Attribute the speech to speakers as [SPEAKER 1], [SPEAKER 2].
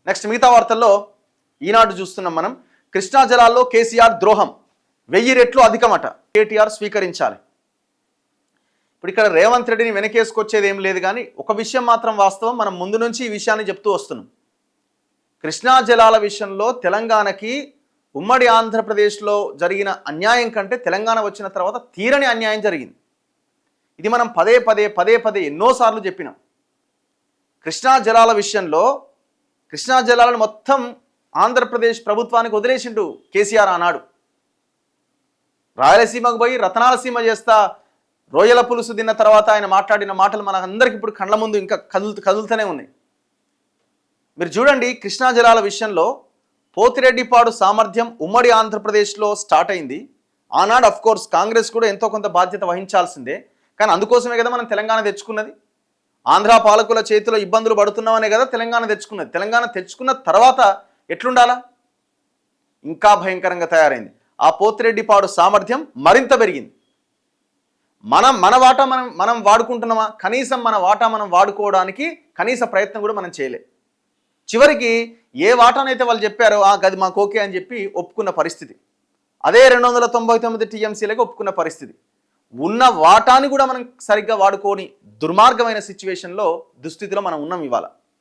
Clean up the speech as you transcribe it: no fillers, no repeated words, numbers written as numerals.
[SPEAKER 1] Next మిగతా వార్తల్లో ఈనాడు చూస్తున్నాం మనం. కృష్ణా జలాల్లో కేసీఆర్ ద్రోహం 1000 రెట్లు అధికమట, కేటీఆర్ స్వీకరించాలి. ఇప్పుడు ఇక్కడ రేవంత్ రెడ్డిని వెనకేసుకొచ్చేది ఏం లేదు, కానీ ఒక విషయం మాత్రం వాస్తవం. మనం ముందు నుంచి ఈ విషయాన్ని చెప్తూ వస్తున్నాం. కృష్ణా జలాల విషయంలో తెలంగాణకి ఉమ్మడి ఆంధ్రప్రదేశ్లో జరిగిన అన్యాయం కంటే తెలంగాణ వచ్చిన తర్వాత తీరని అన్యాయం జరిగింది. ఇది మనం పదే పదే ఎన్నోసార్లు చెప్పినాం. కృష్ణా జలాల విషయంలో కృష్ణా జలాలను మొత్తం ఆంధ్రప్రదేశ్ ప్రభుత్వానికి వదిలేసిండు కేసీఆర్ ఆనాడు. రాయలసీమకు పోయి రతనాలసీమ చేస్తా రొయ్యల పులుసు తిన్న తర్వాత ఆయన మాట్లాడిన మాటలు మన అందరికి ఇప్పుడు కళ్ళ ముందు ఇంకా కదులుతూనే ఉన్నాయి. మీరు చూడండి, కృష్ణా జలాల విషయంలో పోతిరెడ్డిపాడు సామర్థ్యం ఉమ్మడి ఆంధ్రప్రదేశ్లో స్టార్ట్ అయింది. ఆనాడు అఫ్ కోర్స్ కాంగ్రెస్ కూడా ఎంతో కొంత బాధ్యత వహించాల్సిందే, కానీ అందుకోసమే కదా మనం తెలంగాణ తెచ్చుకున్నది. ఆంధ్ర పాలకుల చేతిలో ఇబ్బందులు పడుతున్నామనే కదా తెలంగాణ తెచ్చుకున్నది. తెలంగాణ తెచ్చుకున్న తర్వాత ఎట్లుండాలా? ఇంకా భయంకరంగా తయారైంది. ఆ పోతిరెడ్డిపాడు సామర్థ్యం మరింత పెరిగింది. మన వాటా మనం వాడుకుంటున్నామా? కనీసం మన వాటా మనం వాడుకోవడానికి కనీస ప్రయత్నం కూడా మనం చేయలే. చివరికి ఏ వాటానైతే వాళ్ళు చెప్పారో గది మాకు ఓకే అని చెప్పి ఒప్పుకున్న పరిస్థితి. అదే 299 టీఎంసీలకు ఒప్పుకున్న పరిస్థితి. ఉన్న వాటాని కూడా మనం సరిగ్గా వాడుకోని దుర్మార్గమైన దుస్థితిలో మనం ఉన్నాం ఇవాళ.